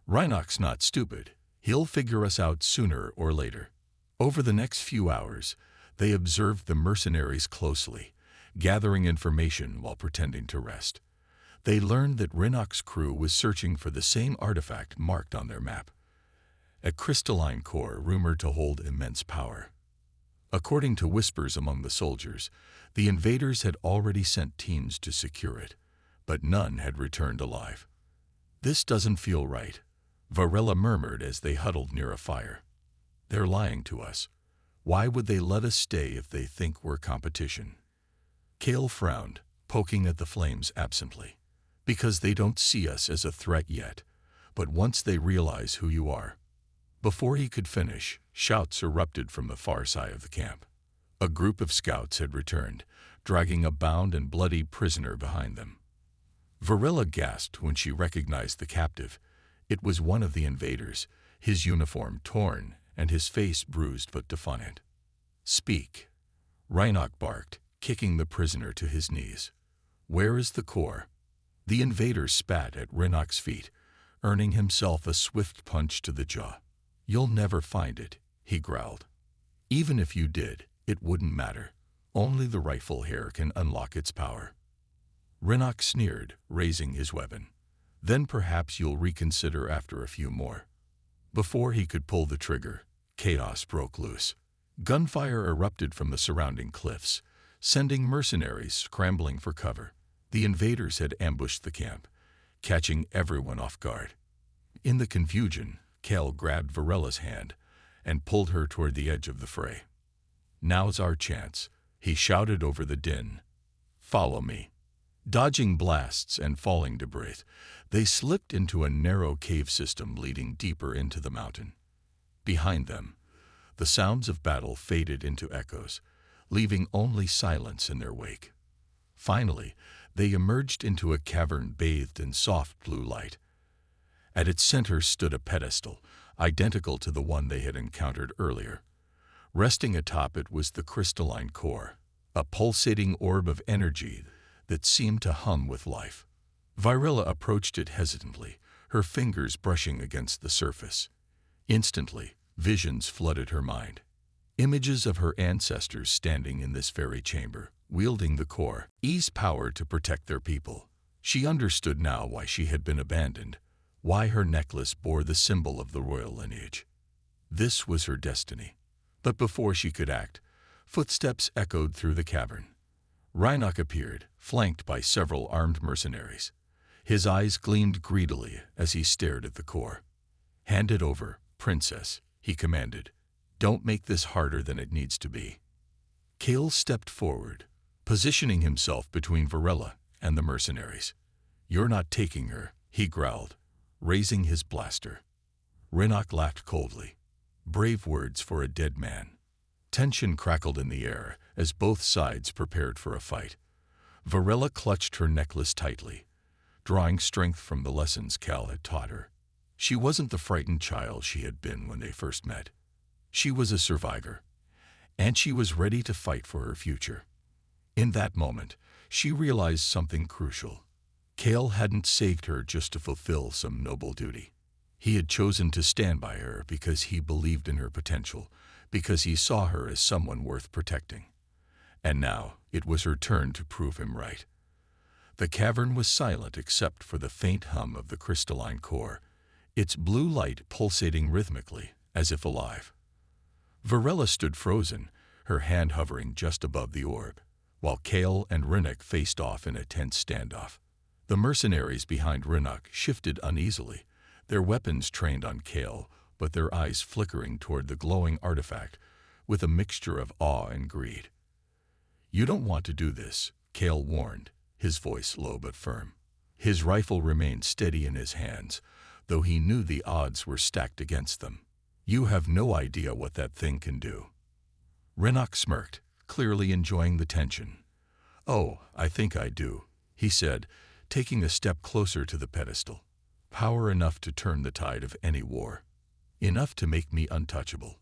Reinok's not stupid. He'll figure us out sooner or later." Over the next few hours, they observed the mercenaries closely, gathering information while pretending to rest. They learned that Renok's crew was searching for the same artifact marked on their map, a crystalline core rumored to hold immense power. According to whispers among the soldiers, the invaders had already sent teams to secure it, but none had returned alive. "This doesn't feel right," Varela murmured as they huddled near a fire. They're lying to us. Why would they let us stay if they think we're competition? Kale frowned, poking at the flames absently. Because they don't see us as a threat yet, but once they realize who you are. Before he could finish, shouts erupted from the far side of the camp. A group of scouts had returned, dragging a bound and bloody prisoner behind them. Varela gasped when she recognized the captive. It was one of the invaders, his uniform torn and his face bruised but defiant. Speak, Reinach barked, kicking the prisoner to his knees. Where is the core? The invader spat at Reinach's feet, earning himself a swift punch to the jaw. You'll never find it, he growled. Even if you did, it wouldn't matter. Only the rightful heir can unlock its power. Reinach sneered, raising his weapon. Then perhaps you'll reconsider after a few more. Before he could pull the trigger, chaos broke loose. Gunfire erupted from the surrounding cliffs, sending mercenaries scrambling for cover. The invaders had ambushed the camp, catching everyone off guard. In the confusion, Kel grabbed Varela's hand and pulled her toward the edge of the fray. Now's our chance, he shouted over the din. Follow me. Dodging blasts and falling debris, they slipped into a narrow cave system leading deeper into the mountain. Behind them, the sounds of battle faded into echoes, leaving only silence in their wake. Finally, they emerged into a cavern bathed in soft blue light. At its center stood a pedestal, identical to the one they had encountered earlier. Resting atop it was the crystalline core, a pulsating orb of energy that seemed to hum with life. Varela approached it hesitantly, her fingers brushing against the surface. Instantly, visions flooded her mind. Images of her ancestors standing in this very chamber, wielding the core, ease power to protect their people. She understood now why she had been abandoned, why her necklace bore the symbol of the royal lineage. This was her destiny. But before she could act, footsteps echoed through the cavern. Reinach appeared, flanked by several armed mercenaries. His eyes gleamed greedily as he stared at the core. Hand it over, princess, he commanded. Don't make this harder than it needs to be. Kale stepped forward, positioning himself between Varela and the mercenaries. You're not taking her, he growled, raising his blaster. Reinach laughed coldly. Brave words for a dead man. Tension crackled in the air as both sides prepared for a fight. Varela clutched her necklace tightly, drawing strength from the lessons Cal had taught her. She wasn't the frightened child she had been when they first met. She was a survivor, and she was ready to fight for her future. In that moment, she realized something crucial. Kale hadn't saved her just to fulfill some noble duty. He had chosen to stand by her because he believed in her potential, because he saw her as someone worth protecting. And now it was her turn to prove him right. The cavern was silent except for the faint hum of the crystalline core, its blue light pulsating rhythmically, as if alive. Varela stood frozen, her hand hovering just above the orb, while Kale and Reinach faced off in a tense standoff. The mercenaries behind Reinach shifted uneasily, their weapons trained on Kale, but their eyes flickering toward the glowing artifact with a mixture of awe and greed. You don't want to do this, Kale warned, his voice low but firm. His rifle remained steady in his hands, though he knew the odds were stacked against them. You have no idea what that thing can do. Reinach smirked, clearly enjoying the tension. Oh, I think I do, he said, taking a step closer to the pedestal. Power enough to turn the tide of any war. Enough to make me untouchable.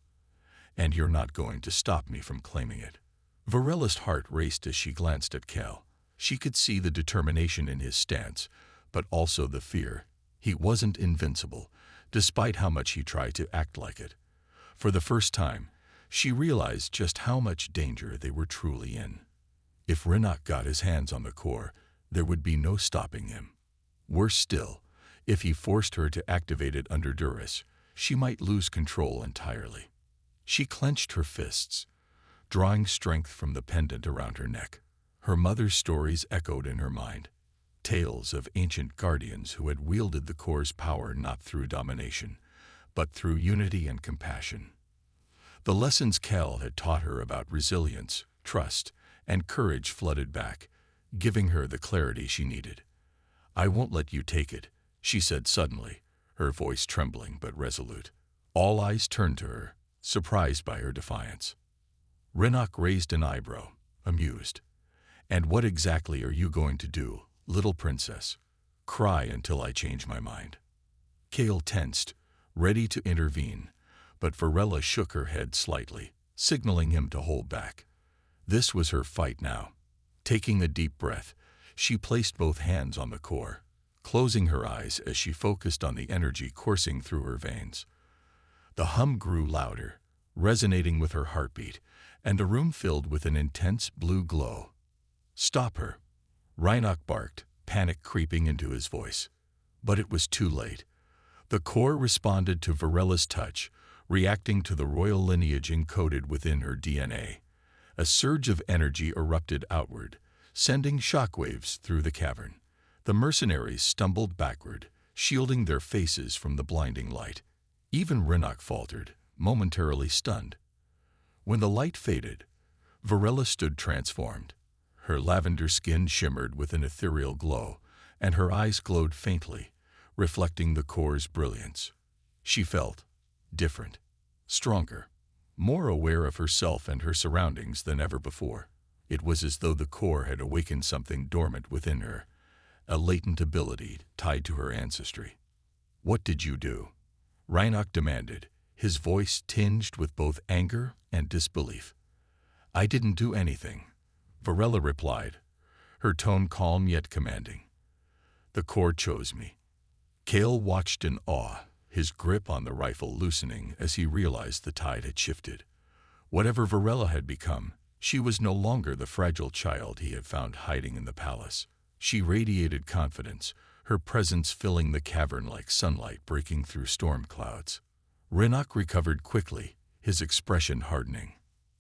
And you're not going to stop me from claiming it. Varela's heart raced as she glanced at Cal. She could see the determination in his stance, but also the fear. He wasn't invincible, despite how much he tried to act like it. For the first time, she realized just how much danger they were truly in. If Reinach got his hands on the core, there would be no stopping him. Worse still, if he forced her to activate it under duress, she might lose control entirely. She clenched her fists, drawing strength from the pendant around her neck. Her mother's stories echoed in her mind. tales of ancient guardians who had wielded the core's power not through domination, but through unity and compassion. The lessons Kel had taught her about resilience, trust, and courage flooded back, giving her the clarity she needed. "I won't let you take it," she said suddenly, her voice trembling but resolute. All eyes turned to her, surprised by her defiance. Renok raised an eyebrow, amused. "And what exactly are you going to do, little princess? Cry until I change my mind?" Kale tensed, ready to intervene, but Varela shook her head slightly, signaling him to hold back. This was her fight now. Taking a deep breath, she placed both hands on the core, closing her eyes as she focused on the energy coursing through her veins. The hum grew louder, resonating with her heartbeat, and the room filled with an intense blue glow. "Stop her!" Reinach barked, panic creeping into his voice. But it was too late. The core responded to Varela's touch, reacting to the royal lineage encoded within her DNA. A surge of energy erupted outward, sending shockwaves through the cavern. The mercenaries stumbled backward, shielding their faces from the blinding light. Even Renok faltered, momentarily stunned. When the light faded, Varela stood transformed. Her lavender skin shimmered with an ethereal glow, and her eyes glowed faintly, reflecting the core's brilliance. She felt different, stronger, more aware of herself and her surroundings than ever before. It was as though the core had awakened something dormant within her, a latent ability tied to her ancestry. "What did you do?" Reinach demanded, his voice tinged with both anger and disbelief. "I didn't do anything," Varela replied, her tone calm yet commanding. "The core chose me." Kale watched in awe, his grip on the rifle loosening as he realized the tide had shifted. Whatever Varela had become, she was no longer the fragile child he had found hiding in the palace. She radiated confidence, her presence filling the cavern like sunlight breaking through storm clouds. Renok recovered quickly, his expression hardening.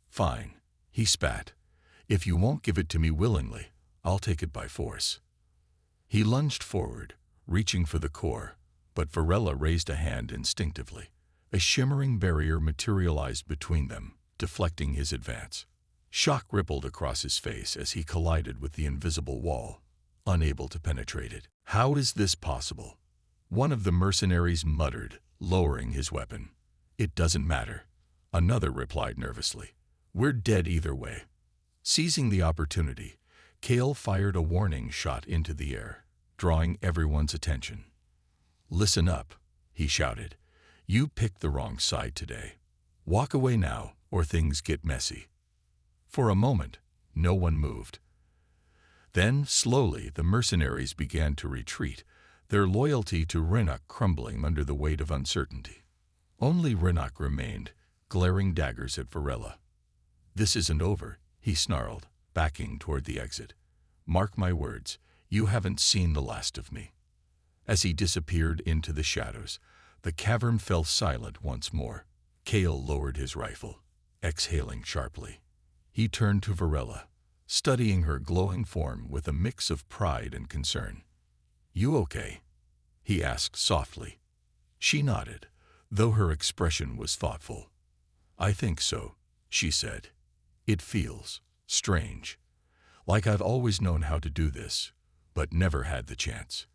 "Fine," he spat. "If you won't give it to me willingly, I'll take it by force." He lunged forward, reaching for the core, but Varela raised a hand instinctively. A shimmering barrier materialized between them, deflecting his advance. Shock rippled across his face as he collided with the invisible wall, unable to penetrate it. "How is this possible?" one of the mercenaries muttered, lowering his weapon. "It doesn't matter," another replied nervously. "We're dead either way." Seizing the opportunity, Kale fired a warning shot into the air, drawing everyone's attention. "Listen up," he shouted. "You picked the wrong side today. Walk away now, or things get messy." For a moment, no one moved. Then, slowly, the mercenaries began to retreat, their loyalty to Renok crumbling under the weight of uncertainty. Only Renok remained, glaring daggers at Varela. "This isn't over," he snarled, backing toward the exit. "Mark my words, you haven't seen the last of me." As he disappeared into the shadows, the cavern fell silent once more. Kale lowered his rifle, exhaling sharply. He turned to Varela, studying her glowing form with a mix of pride and concern. "You okay?" he asked softly. She nodded, though her expression was thoughtful. "I think so," she said. "It feels strange, like I've always known how to do this, but never had the chance."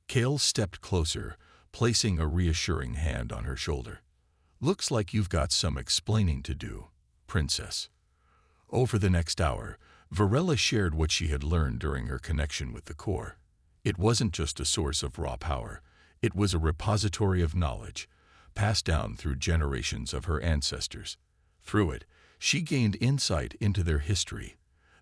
Kale stepped closer, placing a reassuring hand on her shoulder. "Looks like you've got some explaining to do, princess." Over the next hour, Varela shared what she had learned during her connection with the core. It wasn't just a source of raw power, it was a repository of knowledge, passed down through generations of her ancestors. Through it, she gained insight into their history,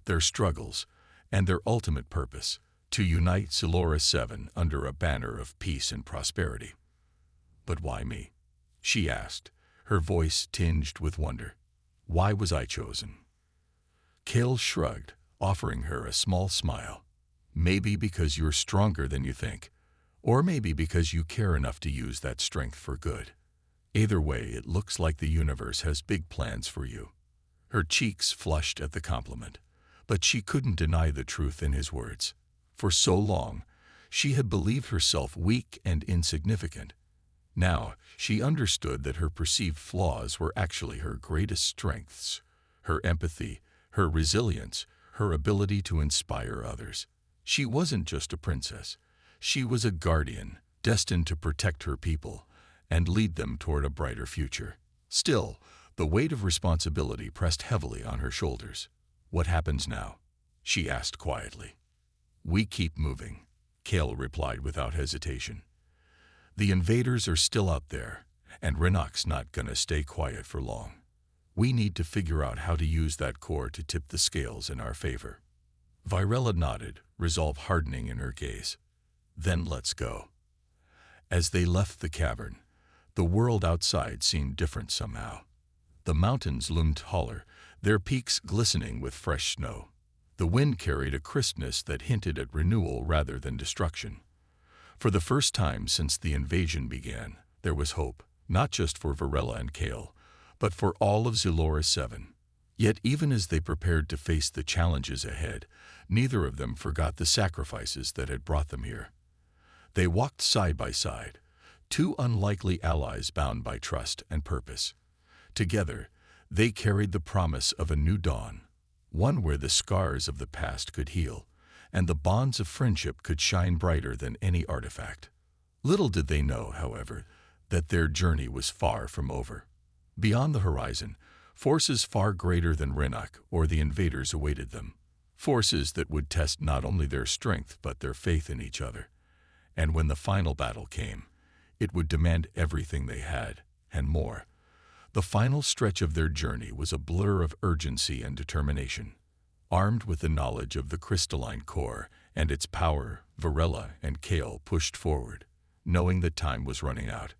their struggles, and their ultimate purpose, to unite Silora 7 under a banner of peace and prosperity. "But why me?" she asked, her voice tinged with wonder. "Why was I chosen?" Kale shrugged, offering her a small smile. "Maybe because you're stronger than you think, or maybe because you care enough to use that strength for good. Either way, it looks like the universe has big plans for you." Her cheeks flushed at the compliment, but she couldn't deny the truth in his words. For so long, She had believed herself weak and insignificant. Now, she understood that her perceived flaws were actually her greatest strengths: her empathy, her resilience, her ability to inspire others. She wasn't just a princess. She was a guardian, destined to protect her people and lead them toward a brighter future. Still, the weight of responsibility pressed heavily on her shoulders. "What happens now?" she asked quietly. "We keep moving," Kale replied without hesitation. "The invaders are still out there, and Renok's not gonna stay quiet for long. We need to figure out how to use that core to tip the scales in our favor." Virella nodded, resolve hardening in her gaze. "Then let's go." As they left the cavern, the world outside seemed different somehow. The mountains loomed taller, their peaks glistening with fresh snow. The wind carried a crispness that hinted at renewal rather than destruction. For the first time since the invasion began, there was hope, not just for Virella and Kale, but for all of Zilora 7. Yet even as they prepared to face the challenges ahead, neither of them forgot the sacrifices that had brought them here. They walked side by side, two unlikely allies bound by trust and purpose. Together, they carried the promise of a new dawn, one where the scars of the past could heal, and the bonds of friendship could shine brighter than any artifact. Little did they know, however, that their journey was far from over. Beyond the horizon, forces far greater than Renok or the invaders awaited them. Forces that would test not only their strength but their faith in each other. And when the final battle came, it would demand everything they had, and more. The final stretch of their journey was a blur of urgency and determination. Armed with the knowledge of the crystalline core and its power, Virella and Kale pushed forward, knowing that time was running out.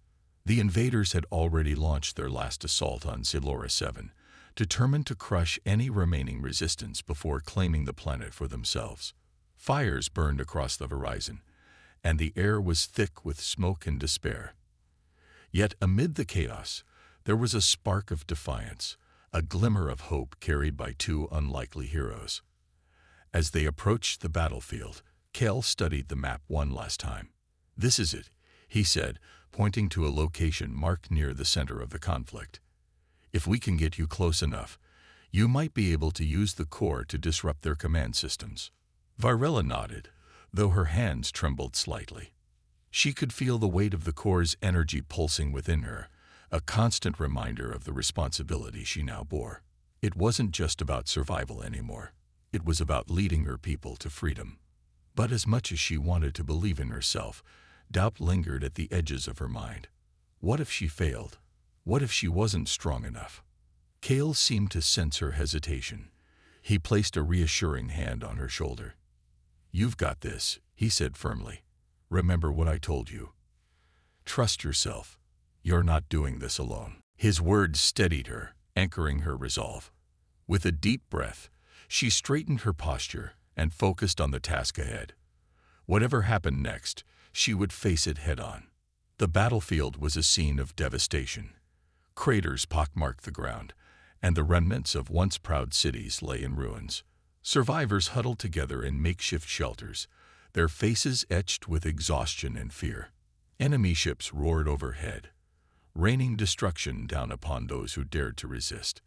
The invaders had already launched their last assault on Zilora 7, determined to crush any remaining resistance before claiming the planet for themselves. Fires burned across the horizon, and the air was thick with smoke and despair. Yet amid the chaos, there was a spark of defiance, a glimmer of hope carried by two unlikely heroes. As they approached the battlefield, Kale studied the map one last time. "This is it," he said, pointing to a location marked near the center of the conflict. "If we can get you close enough, you might be able to use the core to disrupt their command systems." Virella nodded, though her hands trembled slightly. She could feel the weight of the core's energy pulsing within her, a constant reminder of the responsibility she now bore. It wasn't just about survival anymore. It was about leading her people to freedom. But as much as she wanted to believe in herself, doubt lingered at the edges of her mind. What if she failed? What if she wasn't strong enough? Kale seemed to sense her hesitation. He placed a reassuring hand on her shoulder. "You've got this," he said firmly. "Remember what I told you. Trust yourself. You're not doing this alone." His words steadied her, anchoring her resolve. With a deep breath, she straightened her posture and focused on the task ahead. Whatever happened next, she would face it head-on. The battlefield was a scene of devastation. Craters pockmarked the ground, and the remnants of once proud cities lay in ruins. Survivors huddled together in makeshift shelters, their faces etched with exhaustion and fear. Enemy ships roared overhead, raining destruction down upon those who dared to resist.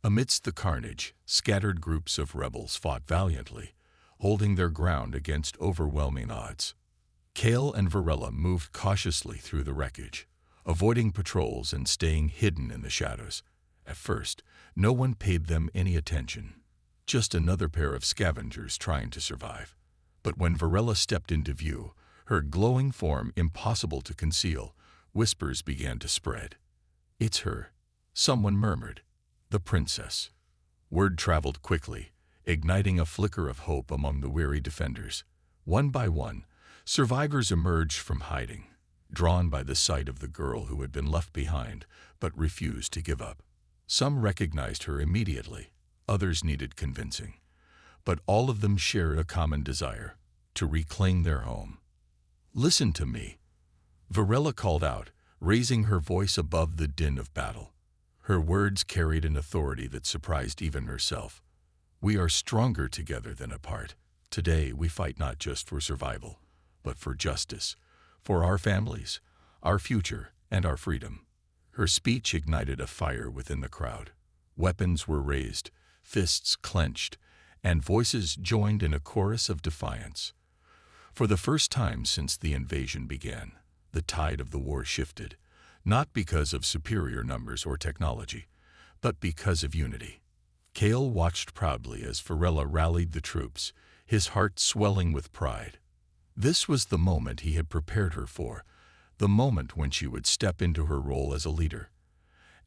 Amidst the carnage, scattered groups of rebels fought valiantly, holding their ground against overwhelming odds. Kale and Virella moved cautiously through the wreckage, avoiding patrols and staying hidden in the shadows. At first, no one paid them any attention, just another pair of scavengers trying to survive. But when Virella stepped into view, her glowing form impossible to conceal, whispers began to spread. "It's her," someone murmured. "The princess." Word traveled quickly, igniting a flicker of hope among the weary defenders. One by one, survivors emerged from hiding, drawn by the sight of the girl who had been left behind but refused to give up. Some recognized her immediately, others needed convincing. But all of them shared a common desire: to reclaim their home. "Listen to me," Virella called out, raising her voice above the din of battle. Her words carried an authority that surprised even herself. "We are stronger together than apart. Today we fight not just for survival, but for justice, for our families, our future, and our freedom. Her speech ignited a fire within the crowd. Weapons were raised, fists clenched, and voices joined in a chorus of defiance. For the first time since the invasion began, the tide of the war shifted, not because of superior numbers or technology, but because of unity. Cale watched proudly as Varela rallied the troops, his heart swelling with pride. This was the moment he had prepared her for, the moment when she would step into her role as a leader.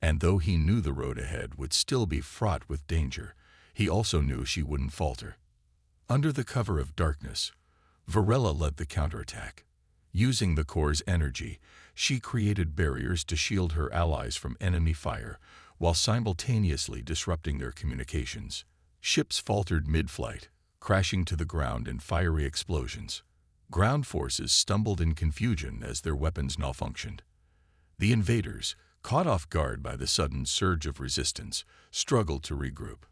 And though he knew the road ahead would still be fraught with danger, he also knew she wouldn't falter. Under the cover of darkness, Varela led the counterattack. Using the Corps' energy, she created barriers to shield her allies from enemy fire, while simultaneously disrupting their communications. Ships faltered mid-flight, crashing to the ground in fiery explosions. Ground forces stumbled in confusion as their weapons malfunctioned. The invaders, caught off guard by the sudden surge of resistance, struggled to regroup.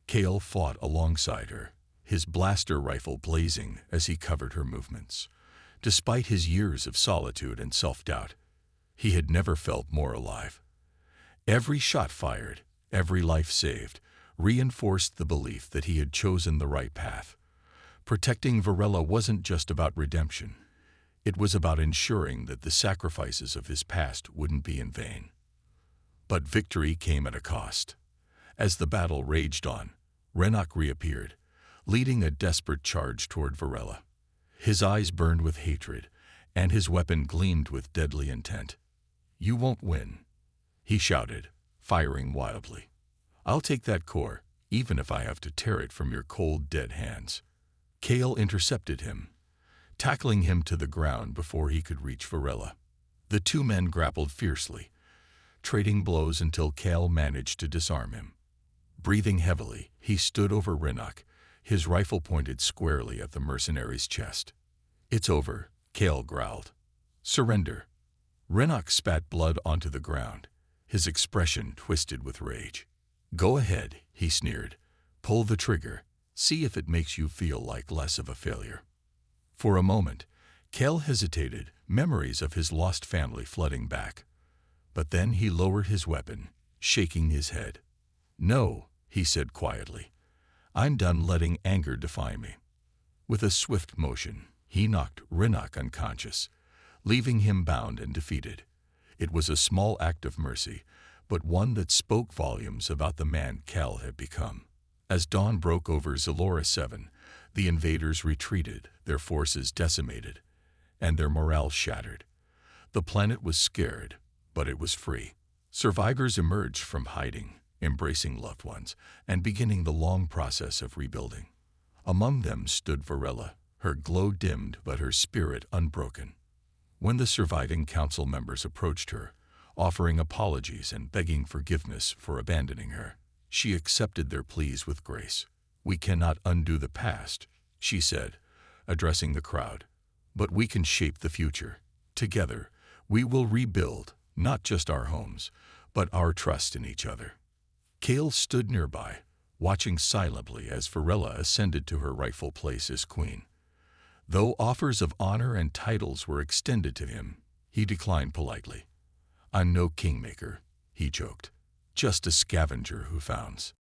Cale fought alongside her, his blaster rifle blazing as he covered her movements. Despite his years of solitude and self-doubt, he had never felt more alive. Every shot fired, every life saved, reinforced the belief that he had chosen the right path. Protecting Varela wasn't just about redemption. It was about ensuring that the sacrifices of his past wouldn't be in vain. But victory came at a cost. As the battle raged on, Renok reappeared, leading a desperate charge toward Varela. His eyes burned with hatred, and his weapon gleamed with deadly intent. "You won't win," he shouted, firing wildly. "I'll take that core, even if I have to tear it from your cold, dead hands." Cale intercepted him, tackling him to the ground before he could reach Varela. The two men grappled fiercely, trading blows until Cale managed to disarm him. Breathing heavily, he stood over Renok, his rifle pointed squarely at the mercenary's chest. "It's over," Cale growled. "Surrender." Renok spat blood onto the ground, his expression twisted with rage. "Go ahead," he sneered. "Pull the trigger. See if it makes you feel like less of a failure." For a moment, Cale hesitated, memories of his lost family flooding back. But then he lowered his weapon, shaking his head. "No," he said quietly. "I'm done letting anger define me." With a swift motion, he knocked Renok unconscious, leaving him bound and defeated. It was a small act of mercy, but one that spoke volumes about the man Cale had become. As dawn broke over Zalora 7, the invaders retreated, their forces decimated, and their morale shattered. The planet was scared, but it was free. Survivors emerged from hiding, embracing loved ones, and beginning the long process of rebuilding. Among them stood Varela, her glow dimmed but her spirit unbroken. When the surviving council members approached her, offering apologies and begging forgiveness for abandoning her, she accepted their pleas with grace. "We cannot undo the past," she said, addressing the crowd, "but we can shape the future. Together, we will rebuild not just our homes, but our trust in each other." Cale stood nearby, watching silently as Varela ascended to her rightful place as queen. Though offers of honor and titles were extended to him, he declined politely. "I'm no kingmaker," he joked, "just a scavenger who founds."